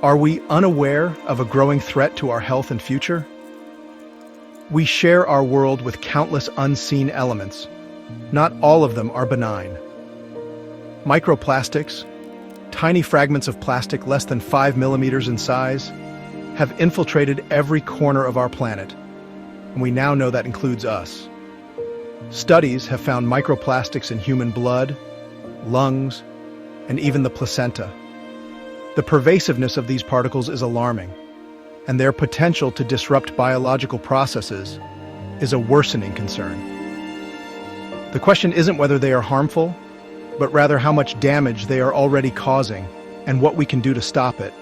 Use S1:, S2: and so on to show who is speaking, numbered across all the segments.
S1: Are we unaware of a growing threat to our health and future? We share our world with countless unseen elements. Not all of them are benign. Microplastics, tiny fragments of plastic less than 5 millimeters in size, have infiltrated every corner of our planet, and we now know that includes us. Studies have found microplastics in human blood, lungs, and even the placenta. The pervasiveness of these particles is alarming, and their potential to disrupt biological processes is a worsening concern. The question isn't whether they are harmful, but rather how much damage they are already causing and what we can do to stop it.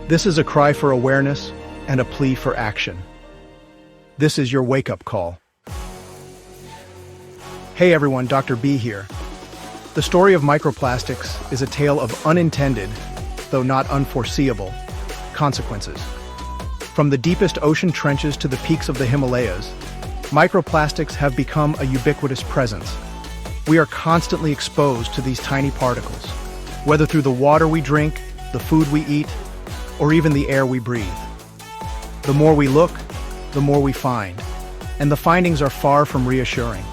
S1: This is a cry for awareness and a plea for action. This is your wake-up call. Hey everyone, Dr. B here. The story of microplastics is a tale of unintended, though not unforeseeable, consequences. From the deepest ocean trenches to the peaks of the Himalayas, microplastics have become a ubiquitous presence. We are constantly exposed to these tiny particles, whether through the water we drink, the food we eat, or even the air we breathe. The more we look, the more we find, and the findings are far from reassuring.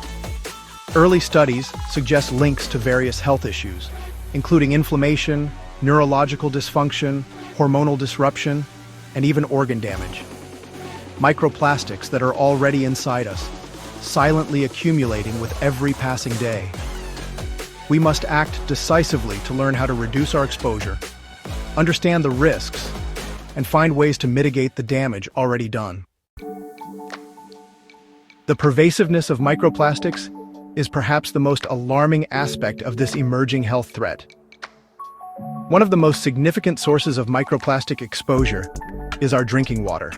S1: Early studies suggest links to various health issues, including inflammation, neurological dysfunction, hormonal disruption, and even organ damage. Microplastics that are already inside us, silently accumulating with every passing day. We must act decisively to learn how to reduce our exposure, understand the risks, and find ways to mitigate the damage already done. The pervasiveness of microplastics is perhaps the most alarming aspect of this emerging health threat. One of the most significant sources of microplastic exposure is our drinking water.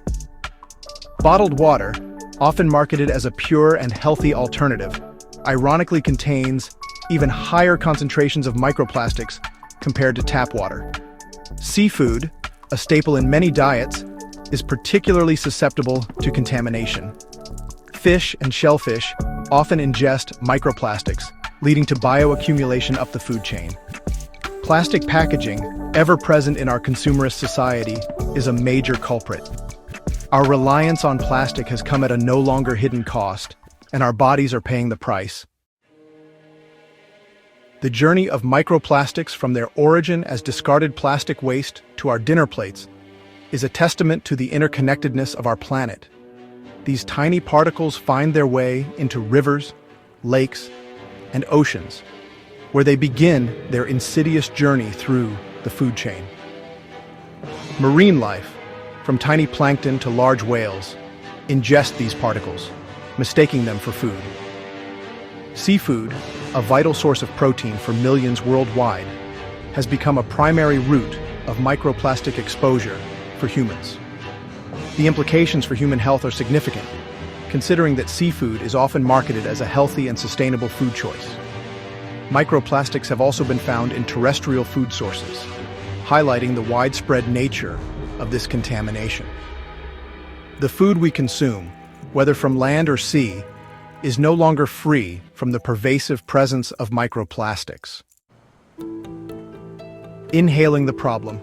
S1: Bottled water, often marketed as a pure and healthy alternative, ironically contains even higher concentrations of microplastics compared to tap water. Seafood, a staple in many diets, is particularly susceptible to contamination. Fish and shellfish often ingest microplastics, leading to bioaccumulation up the food chain. Plastic packaging, ever present in our consumerist society, is a major culprit. Our reliance on plastic has come at a no longer hidden cost, and our bodies are paying the price. The journey of microplastics from their origin as discarded plastic waste to our dinner plates is a testament to the interconnectedness of our planet. These tiny particles find their way into rivers, lakes, and oceans, where they begin their insidious journey through the food chain. Marine life, from tiny plankton to large whales, ingest these particles, mistaking them for food. Seafood, a vital source of protein for millions worldwide, has become a primary route of microplastic exposure for humans. The implications for human health are significant, considering that seafood is often marketed as a healthy and sustainable food choice. Microplastics have also been found in terrestrial food sources, highlighting the widespread nature of this contamination. The food we consume, whether from land or sea, is no longer free from the pervasive presence of microplastics. Inhaling the problem.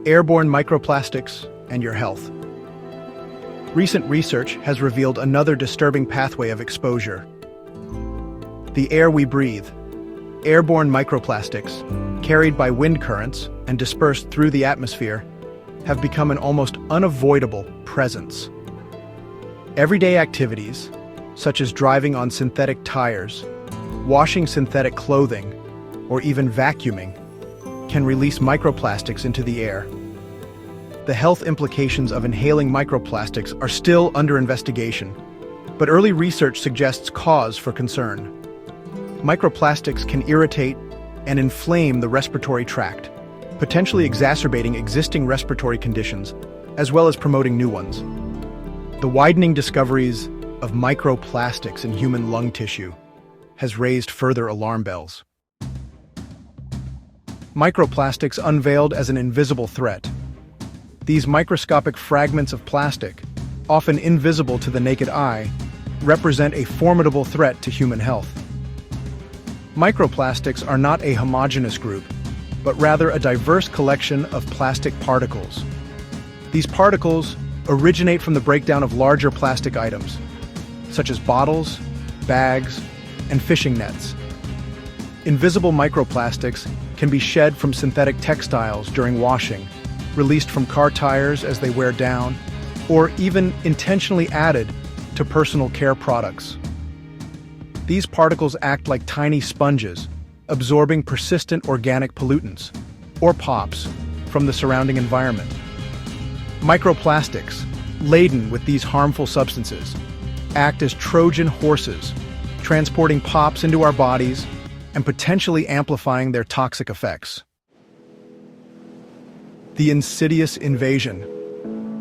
S1: Airborne microplastics and your health. Recent research has revealed another disturbing pathway of exposure. The air we breathe. Airborne microplastics, carried by wind currents and dispersed through the atmosphere, have become an almost unavoidable presence. Everyday activities, such as driving on synthetic tires, washing synthetic clothing, or even vacuuming, can release microplastics into the air. The health implications of inhaling microplastics are still under investigation, but early research suggests cause for concern. Microplastics can irritate and inflame the respiratory tract, potentially exacerbating existing respiratory conditions, as well as promoting new ones. The widening discoveries of microplastics in human lung tissue has raised further alarm bells. Microplastics unveiled as an invisible threat. These microscopic fragments of plastic, often invisible to the naked eye, represent a formidable threat to human health. Microplastics are not a homogeneous group. but rather a diverse collection of plastic particles. These particles originate from the breakdown of larger plastic items, such as bottles, bags, and fishing nets. Invisible microplastics can be shed from synthetic textiles during washing, released from car tires as they wear down, or even intentionally added to personal care products. These particles act like tiny sponges, absorbing persistent organic pollutants, or POPs, from the surrounding environment. Microplastics, laden with these harmful substances, act as Trojan horses, transporting POPs into our bodies and potentially amplifying their toxic effects. The insidious invasion.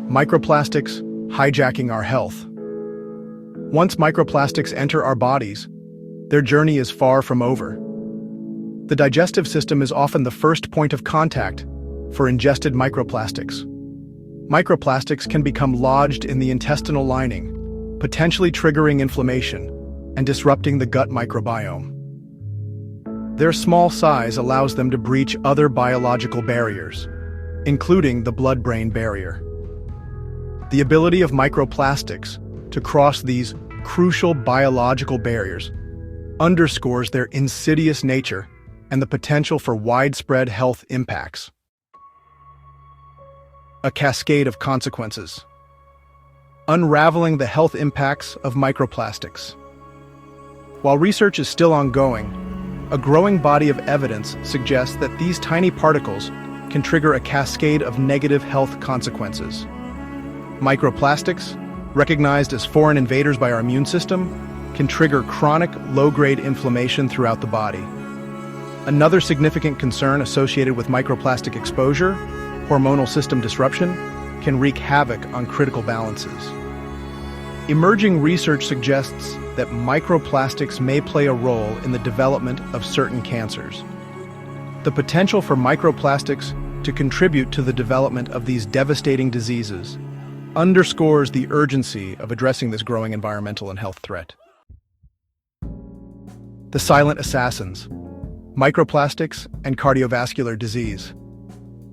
S1: Microplastics hijacking our health. Once microplastics enter our bodies, their journey is far from over. The digestive system is often the first point of contact for ingested microplastics. Microplastics can become lodged in the intestinal lining, potentially triggering inflammation and disrupting the gut microbiome. Their small size allows them to breach other biological barriers, including the blood-brain barrier. The ability of microplastics to cross these crucial biological barriers underscores their insidious nature and the potential for widespread health impacts. A cascade of consequences. Unraveling the health impacts of microplastics. While research is still ongoing, a growing body of evidence suggests that these tiny particles can trigger a cascade of negative health consequences. Microplastics, recognized as foreign invaders by our immune system, can trigger chronic low-grade inflammation throughout the body. Another significant concern associated with microplastic exposure, hormonal system disruption, can wreak havoc on critical balances. Emerging research suggests that microplastics may play a role in the development of certain cancers. The potential for microplastics to contribute to the development of these devastating diseases underscores the urgency of addressing this growing environmental and health threat. The silent assassins, microplastics and cardiovascular disease.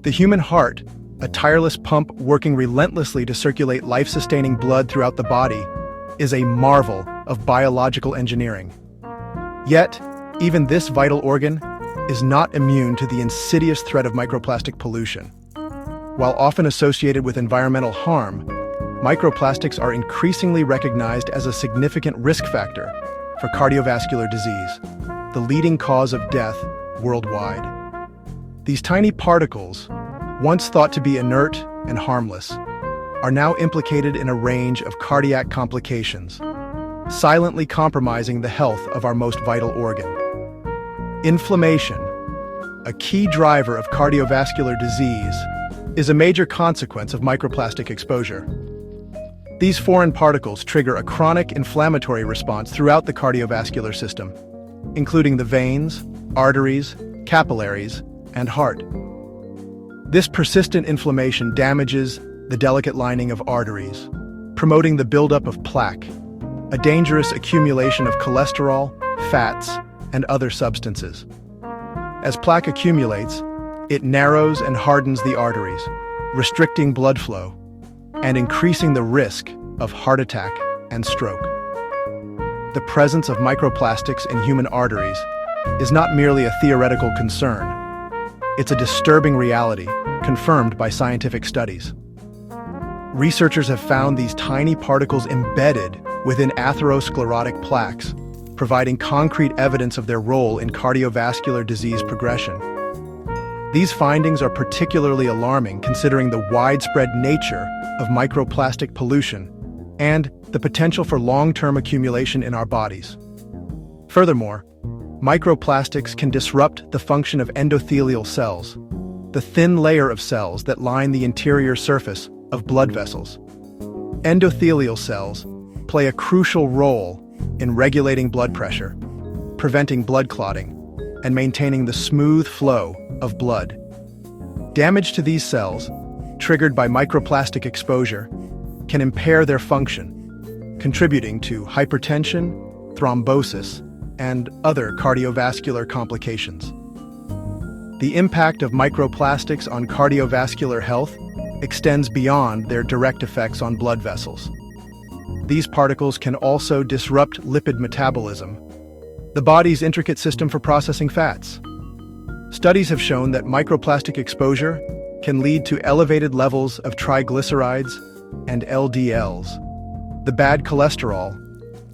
S1: The human heart, a tireless pump working relentlessly to circulate life-sustaining blood throughout the body, is a marvel of biological engineering. Yet, even this vital organ is not immune to the insidious threat of microplastic pollution. While often associated with environmental harm, microplastics are increasingly recognized as a significant risk factor for cardiovascular disease, the leading cause of death worldwide. These tiny particles, once thought to be inert and harmless, are now implicated in a range of cardiac complications, silently compromising the health of our most vital organ. Inflammation, a key driver of cardiovascular disease, is a major consequence of microplastic exposure. These foreign particles trigger a chronic inflammatory response throughout the cardiovascular system, including the veins, arteries, capillaries, and heart. This persistent inflammation damages the delicate lining of arteries, promoting the buildup of plaque, a dangerous accumulation of cholesterol, fats, and other substances. As plaque accumulates, it narrows and hardens the arteries, restricting blood flow and increasing the risk of heart attack and stroke. The presence of microplastics in human arteries is not merely a theoretical concern. It's a disturbing reality, confirmed by scientific studies. Researchers have found these tiny particles embedded within atherosclerotic plaques, providing concrete evidence of their role in cardiovascular disease progression. These findings are particularly alarming considering the widespread nature of microplastic pollution and the potential for long-term accumulation in our bodies. Furthermore, microplastics can disrupt the function of endothelial cells, the thin layer of cells that line the interior surface of blood vessels. Endothelial cells play a crucial role in regulating blood pressure, preventing blood clotting, and maintaining the smooth flow of blood. Damage to these cells, triggered by microplastic exposure, can impair their function, contributing to hypertension, thrombosis, and other cardiovascular complications. The impact of microplastics on cardiovascular health extends beyond their direct effects on blood vessels. These particles can also disrupt lipid metabolism, the body's intricate system for processing fats. Studies have shown that microplastic exposure can lead to elevated levels of triglycerides and LDLs, the bad cholesterol,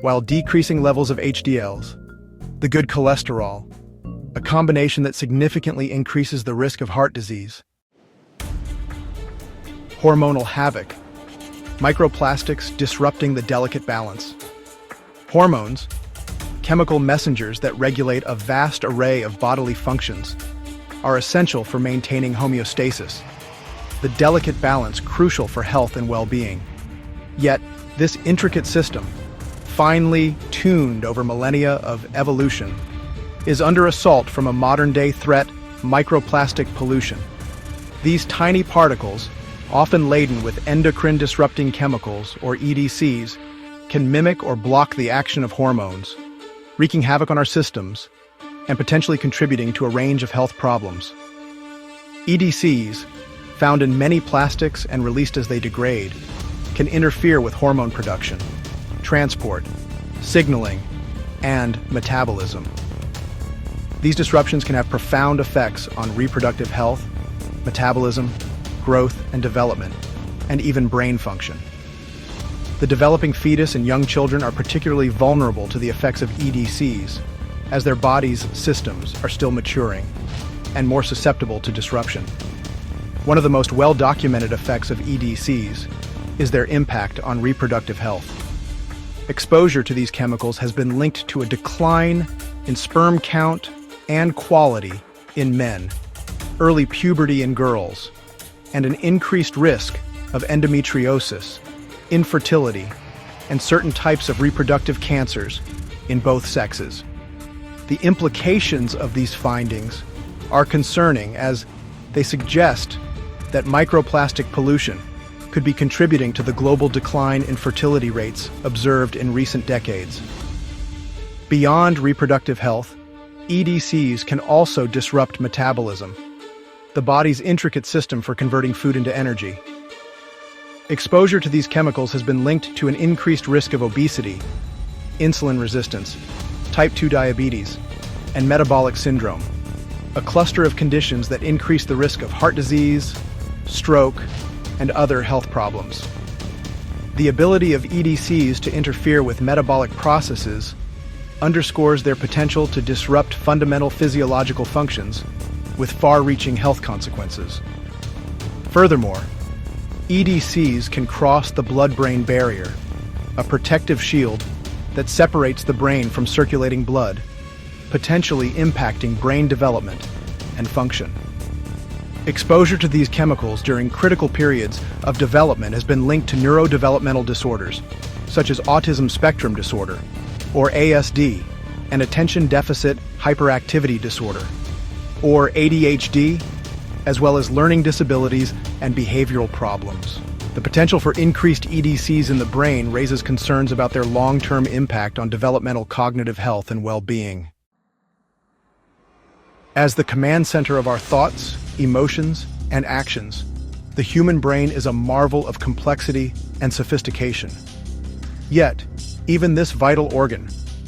S1: while decreasing levels of HDLs, the good cholesterol, a combination that significantly increases the risk of heart disease. Hormonal havoc. Microplastics disrupting the delicate balance. Hormones, chemical messengers that regulate a vast array of bodily functions, are essential for maintaining homeostasis, the delicate balance crucial for health and well-being. Yet, this intricate system, finely tuned over millennia of evolution, is under assault from a modern-day threat: microplastic pollution. These tiny particles, often laden with endocrine-disrupting chemicals, or EDCs, can mimic or block the action of hormones, wreaking havoc on our systems and potentially contributing to a range of health problems. EDCs, found in many plastics and released as they degrade, can interfere with hormone production, transport, signaling, and metabolism. These disruptions can have profound effects on reproductive health, metabolism, growth and development, and even brain function. The developing fetus and young children are particularly vulnerable to the effects of EDCs, as their bodies' systems are still maturing and more susceptible to disruption. One of the most well-documented effects of EDCs is their impact on reproductive health. Exposure to these chemicals has been linked to a decline in sperm count and quality in men, early puberty in girls, and an increased risk of endometriosis, infertility, and certain types of reproductive cancers in both sexes. The implications of these findings are concerning, as they suggest that microplastic pollution could be contributing to the global decline in fertility rates observed in recent decades. Beyond reproductive health, EDCs can also disrupt metabolism, the body's intricate system for converting food into energy. Exposure to these chemicals has been linked to an increased risk of obesity, insulin resistance, type 2 diabetes, and metabolic syndrome, a cluster of conditions that increase the risk of heart disease, stroke, and other health problems. The ability of EDCs to interfere with metabolic processes underscores their potential to disrupt fundamental physiological functions with far-reaching health consequences. Furthermore, EDCs can cross the blood-brain barrier, a protective shield that separates the brain from circulating blood, potentially impacting brain development and function. Exposure to these chemicals during critical periods of development has been linked to neurodevelopmental disorders, such as autism spectrum disorder, or ASD, and attention deficit hyperactivity disorder, or ADHD, as well as learning disabilities and behavioral problems. The potential for increased EDCs in the brain raises concerns about their long-term impact on developmental cognitive health and well-being. As the command center of our thoughts, emotions, and actions, the human brain is a marvel of complexity and sophistication. Yet, even this vital organ,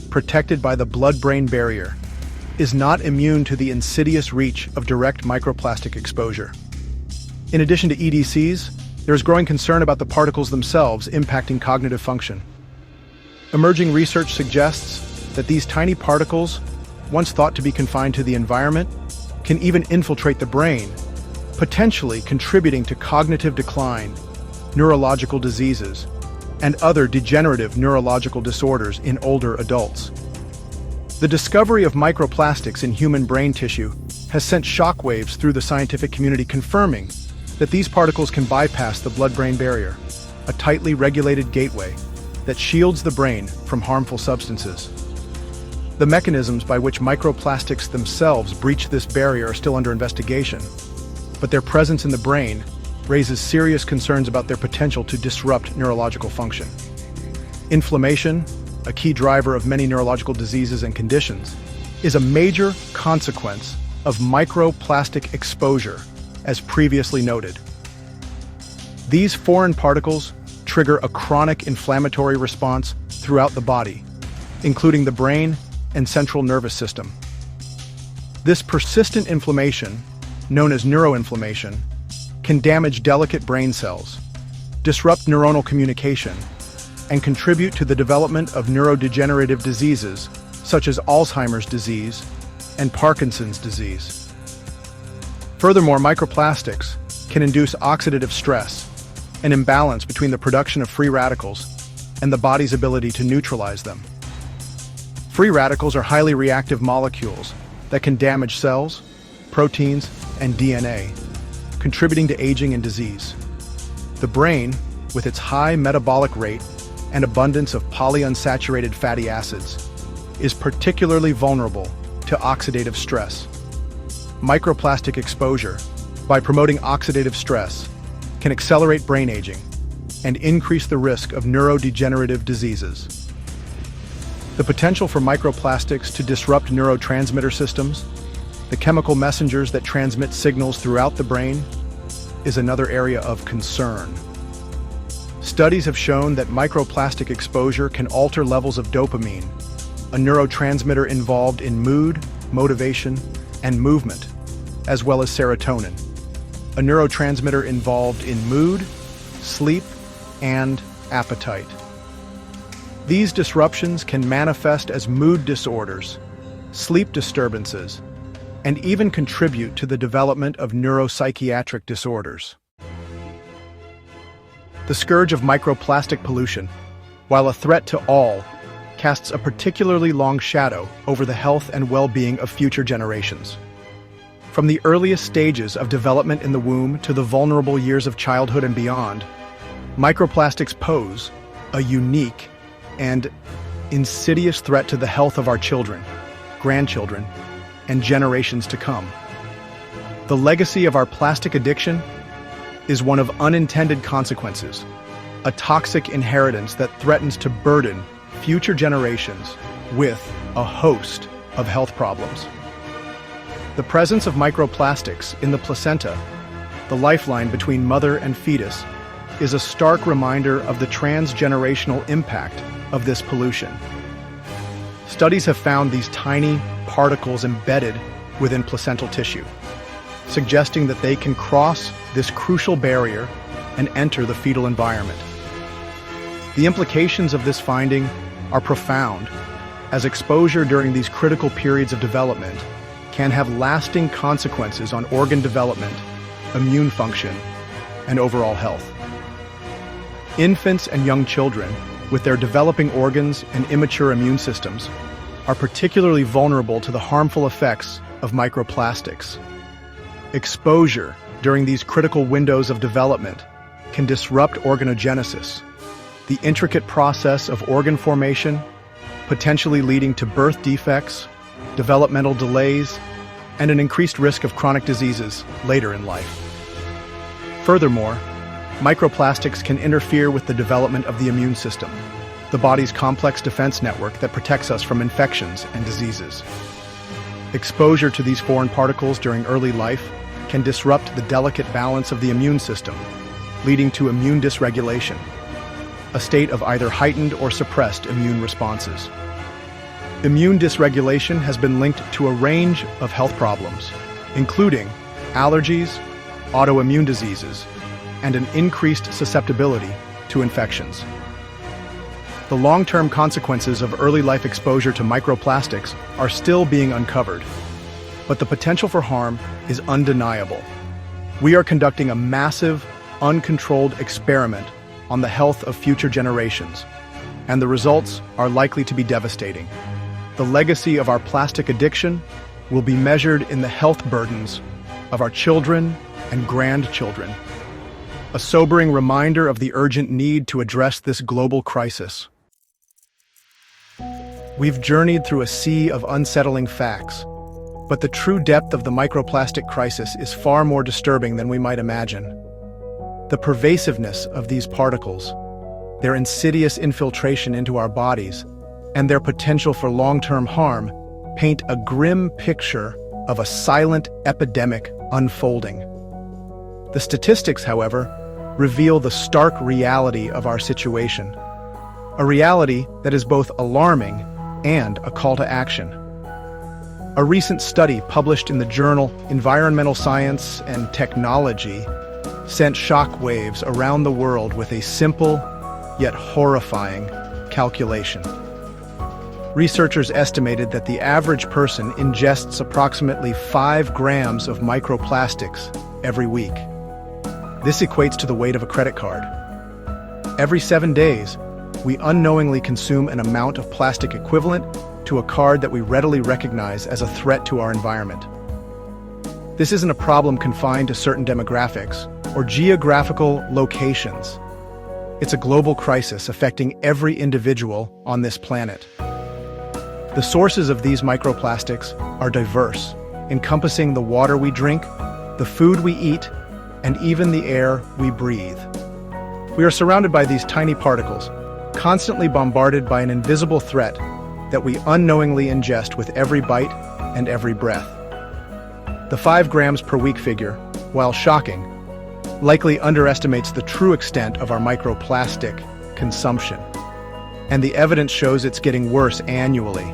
S1: protected by the blood-brain barrier, is not immune to the insidious reach of direct microplastic exposure. In addition to EDCs, there is growing concern about the particles themselves impacting cognitive function. Emerging research suggests that these tiny particles, once thought to be confined to the environment, can even infiltrate the brain, potentially contributing to cognitive decline, neurological diseases, and other degenerative neurological disorders in older adults. The discovery of microplastics in human brain tissue has sent shockwaves through the scientific community, confirming that these particles can bypass the blood-brain barrier, a tightly regulated gateway that shields the brain from harmful substances. The mechanisms by which microplastics themselves breach this barrier are still under investigation, but their presence in the brain raises serious concerns about their potential to disrupt neurological function. Inflammation, a key driver of many neurological diseases and conditions, is a major consequence of microplastic exposure, as previously noted. These foreign particles trigger a chronic inflammatory response throughout the body, including the brain and central nervous system. This persistent inflammation, known as neuroinflammation, can damage delicate brain cells, disrupt neuronal communication, and contribute to the development of neurodegenerative diseases such as Alzheimer's disease and Parkinson's disease. Furthermore, microplastics can induce oxidative stress, an imbalance between the production of free radicals and the body's ability to neutralize them. Free radicals are highly reactive molecules that can damage cells, proteins, and DNA, contributing to aging and disease. The brain, with its high metabolic rate and abundance of polyunsaturated fatty acids, is particularly vulnerable to oxidative stress. Microplastic exposure, by promoting oxidative stress, can accelerate brain aging and increase the risk of neurodegenerative diseases. The potential for microplastics to disrupt neurotransmitter systems, the chemical messengers that transmit signals throughout the brain, is another area of concern. Studies have shown that microplastic exposure can alter levels of dopamine, a neurotransmitter involved in mood, motivation, and movement, as well as serotonin, a neurotransmitter involved in mood, sleep, and appetite. These disruptions can manifest as mood disorders, sleep disturbances, and even contribute to the development of neuropsychiatric disorders. The scourge of microplastic pollution, while a threat to all, casts a particularly long shadow over the health and well-being of future generations. From the earliest stages of development in the womb to the vulnerable years of childhood and beyond, microplastics pose a unique and insidious threat to the health of our children, grandchildren, and generations to come. The legacy of our plastic addiction is one of unintended consequences, a toxic inheritance that threatens to burden future generations with a host of health problems. The presence of microplastics in the placenta, the lifeline between mother and fetus, is a stark reminder of the transgenerational impact of this pollution. Studies have found these tiny particles embedded within placental tissue, suggesting that they can cross this crucial barrier and enter the fetal environment. The implications of this finding are profound, as exposure during these critical periods of development can have lasting consequences on organ development, immune function, and overall health. Infants and young children, with their developing organs and immature immune systems, are particularly vulnerable to the harmful effects of microplastics. Exposure during these critical windows of development can disrupt organogenesis, the intricate process of organ formation, potentially leading to birth defects, developmental delays, and an increased risk of chronic diseases later in life. Furthermore, microplastics can interfere with the development of the immune system, the body's complex defense network that protects us from infections and diseases. Exposure to these foreign particles during early life can disrupt the delicate balance of the immune system, leading to immune dysregulation, a state of either heightened or suppressed immune responses. Immune dysregulation has been linked to a range of health problems, including allergies, autoimmune diseases, and an increased susceptibility to infections. The long-term consequences of early life exposure to microplastics are still being uncovered, but the potential for harm is undeniable. We are conducting a massive, uncontrolled experiment on the health of future generations, and the results are likely to be devastating. The legacy of our plastic addiction will be measured in the health burdens of our children and grandchildren. A sobering reminder of the urgent need to address this global crisis. We've journeyed through a sea of unsettling facts, but the true depth of the microplastic crisis is far more disturbing than we might imagine. The pervasiveness of these particles, their insidious infiltration into our bodies, and their potential for long-term harm paint a grim picture of a silent epidemic unfolding. The statistics, however, reveal the stark reality of our situation, a reality that is both alarming and a call to action. A recent study published in the journal Environmental Science and Technology sent shockwaves around the world with a simple yet horrifying calculation. Researchers estimated that the average person ingests approximately 5 grams of microplastics every week. This equates to the weight of a credit card. Every 7 days, we unknowingly consume an amount of plastic equivalent to a card that we readily recognize as a threat to our environment. This isn't a problem confined to certain demographics or geographical locations. It's a global crisis affecting every individual on this planet. The sources of these microplastics are diverse, encompassing the water we drink, the food we eat, and even the air we breathe. We are surrounded by these tiny particles, constantly bombarded by an invisible threat that we unknowingly ingest with every bite and every breath. The 5 grams per week figure, while shocking, likely underestimates the true extent of our microplastic consumption, and the evidence shows it's getting worse annually.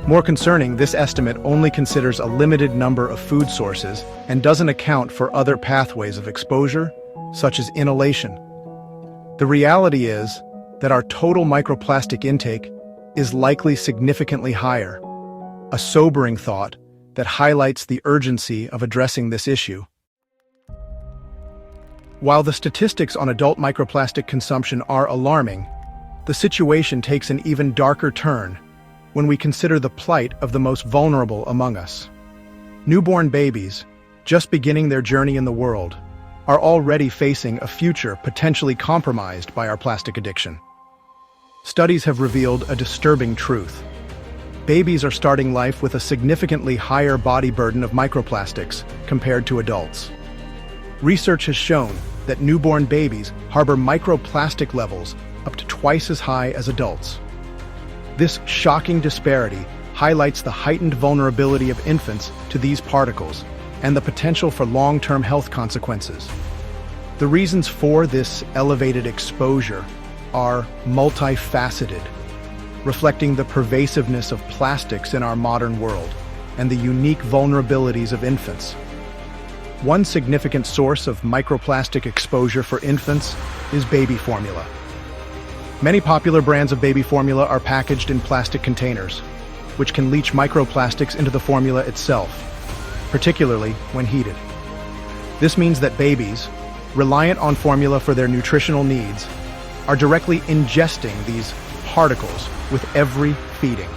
S1: More concerning, this estimate only considers a limited number of food sources and doesn't account for other pathways of exposure, such as inhalation. The reality is that our total microplastic intake is likely significantly higher, a sobering thought that highlights the urgency of addressing this issue. While the statistics on adult microplastic consumption are alarming, the situation takes an even darker turn when we consider the plight of the most vulnerable among us. Newborn babies, just beginning their journey in the world, are already facing a future potentially compromised by our plastic addiction. Studies have revealed a disturbing truth. Babies are starting life with a significantly higher body burden of microplastics compared to adults. Research has shown that newborn babies harbor microplastic levels up to twice as high as adults. This shocking disparity highlights the heightened vulnerability of infants to these particles and the potential for long-term health consequences. The reasons for this elevated exposure are multifaceted, reflecting the pervasiveness of plastics in our modern world and the unique vulnerabilities of infants. One significant source of microplastic exposure for infants is baby formula. Many popular brands of baby formula are packaged in plastic containers, which can leach microplastics into the formula itself, particularly when heated. This means that babies, reliant on formula for their nutritional needs, are directly ingesting these particles with every feeding.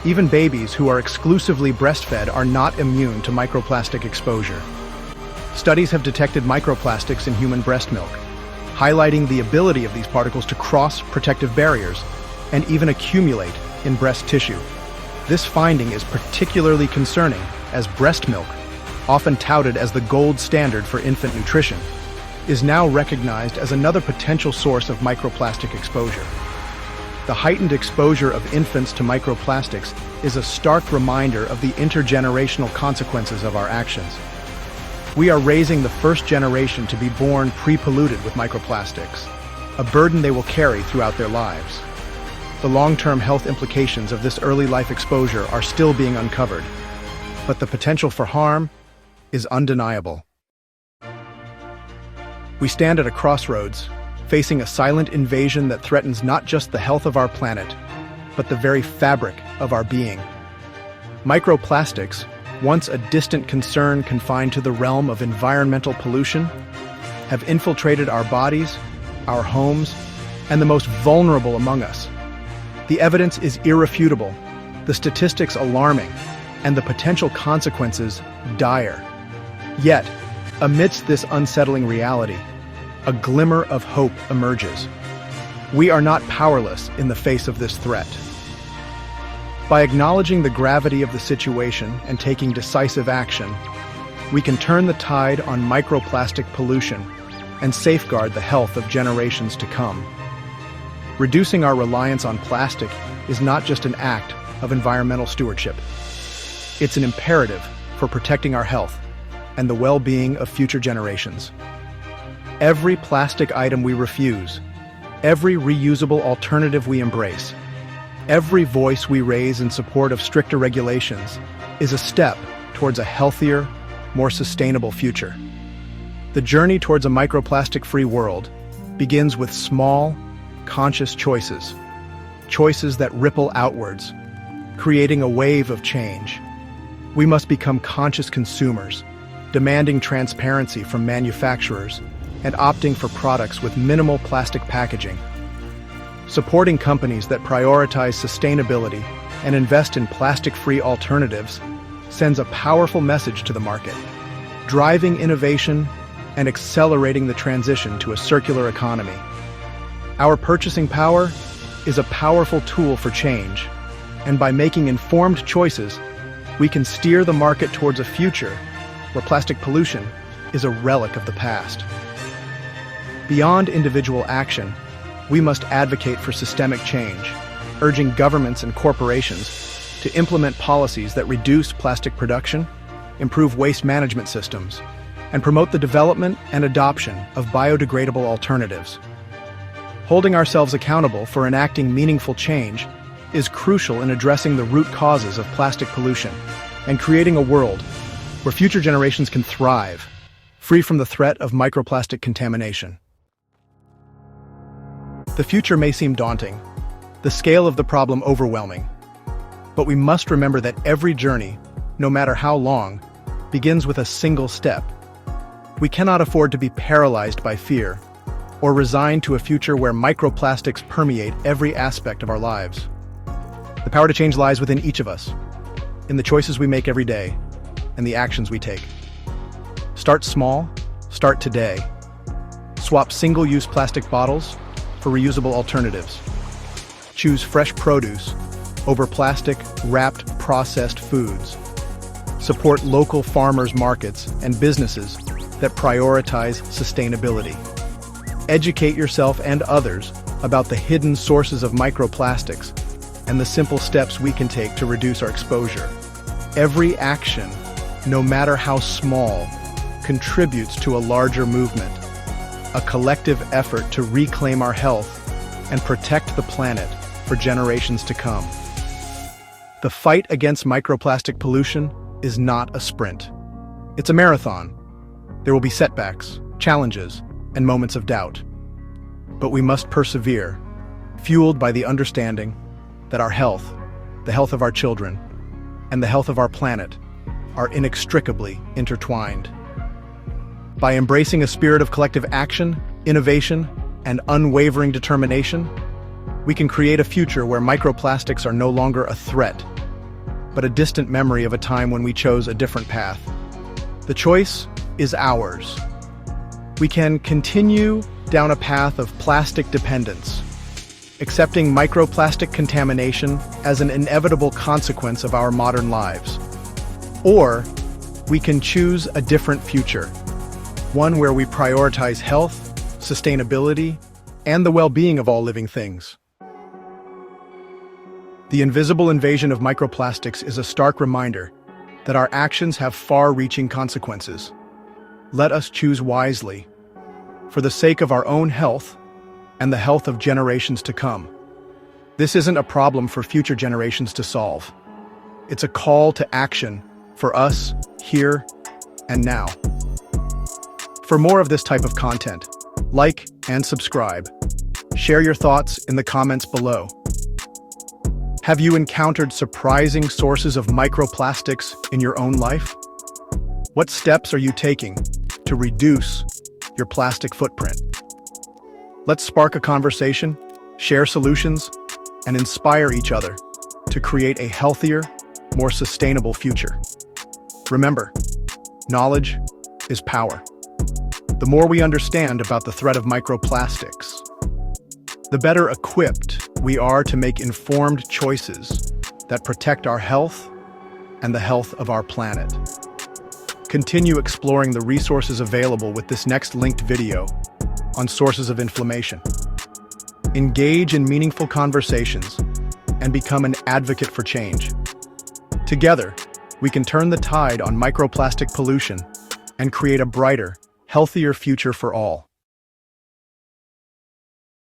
S1: Even babies who are exclusively breastfed are not immune to microplastic exposure. Studies have detected microplastics in human breast milk, highlighting the ability of these particles to cross protective barriers and even accumulate in breast tissue. This finding is particularly concerning as breast milk, often touted as the gold standard for infant nutrition, is now recognized as another potential source of microplastic exposure. The heightened exposure of infants to microplastics is a stark reminder of the intergenerational consequences of our actions. We are raising the first generation to be born pre-polluted with microplastics, a burden they will carry throughout their lives. The long-term health implications of this early life exposure are still being uncovered, but the potential for harm is undeniable. We stand at a crossroads, facing a silent invasion that threatens not just the health of our planet, but the very fabric of our being. Microplastics, once a distant concern confined to the realm of environmental pollution, have infiltrated our bodies, our homes, and the most vulnerable among us. The evidence is irrefutable, the statistics alarming, and the potential consequences dire. Yet, amidst this unsettling reality, a glimmer of hope emerges. We are not powerless in the face of this threat. By acknowledging the gravity of the situation and taking decisive action, we can turn the tide on microplastic pollution and safeguard the health of generations to come. Reducing our reliance on plastic is not just an act of environmental stewardship. It's an imperative for protecting our health and the well-being of future generations. Every plastic item we refuse, every reusable alternative we embrace, every voice we raise in support of stricter regulations is a step towards a healthier, more sustainable future. The journey towards a microplastic-free world begins with small, conscious choices that ripple outwards, creating a wave of change. We must become conscious consumers, demanding transparency from manufacturers and opting for products with minimal plastic packaging. Supporting companies that prioritize sustainability and invest in plastic-free alternatives sends a powerful message to the market, driving innovation and accelerating the transition to a circular economy. Our purchasing power is a powerful tool for change, and by making informed choices, we can steer the market towards a future where plastic pollution is a relic of the past. Beyond individual action, we must advocate for systemic change, urging governments and corporations to implement policies that reduce plastic production, improve waste management systems, and promote the development and adoption of biodegradable alternatives. Holding ourselves accountable for enacting meaningful change is crucial in addressing the root causes of plastic pollution and creating a world where future generations can thrive, free from the threat of microplastic contamination. The future may seem daunting, the scale of the problem overwhelming, but we must remember that every journey, no matter how long, begins with a single step. We cannot afford to be paralyzed by fear or resigned to a future where microplastics permeate every aspect of our lives. The power to change lies within each of us, in the choices we make every day and the actions we take. Start small, start today. Swap single-use plastic bottles for reusable alternatives. Choose fresh produce over plastic-wrapped processed foods. Support local farmers markets and businesses that prioritize sustainability. Educate yourself and others about the hidden sources of microplastics and the simple steps we can take to reduce our exposure. Every action, no matter how small, contributes to a larger movement, a collective effort to reclaim our health and protect the planet for generations to come. The fight against microplastic pollution is not a sprint. It's a marathon. There will be setbacks, challenges, and moments of doubt. But we must persevere, fueled by the understanding that our health, the health of our children, and the health of our planet are inextricably intertwined. By embracing a spirit of collective action, innovation, and unwavering determination, we can create a future where microplastics are no longer a threat, but a distant memory of a time when we chose a different path. The choice is ours. We can continue down a path of plastic dependence, accepting microplastic contamination as an inevitable consequence of our modern lives. Or we can choose a different future, one where we prioritize health, sustainability, and the well-being of all living things. The invisible invasion of microplastics is a stark reminder that our actions have far-reaching consequences. Let us choose wisely, for the sake of our own health and the health of generations to come. This isn't a problem for future generations to solve. It's a call to action for us, here and now. For more of this type of content, like and subscribe. Share your thoughts in the comments below. Have you encountered surprising sources of microplastics in your own life? What steps are you taking to reduce your plastic footprint? Let's spark a conversation, share solutions, and inspire each other to create a healthier, more sustainable future. Remember, knowledge is power. The more we understand about the threat of microplastics, the better equipped we are to make informed choices that protect our health and the health of our planet. Continue exploring the resources available with this next linked video on sources of inflammation. Engage in meaningful conversations and become an advocate for change. Together, we can turn the tide on microplastic pollution and create a brighter, healthier future for all.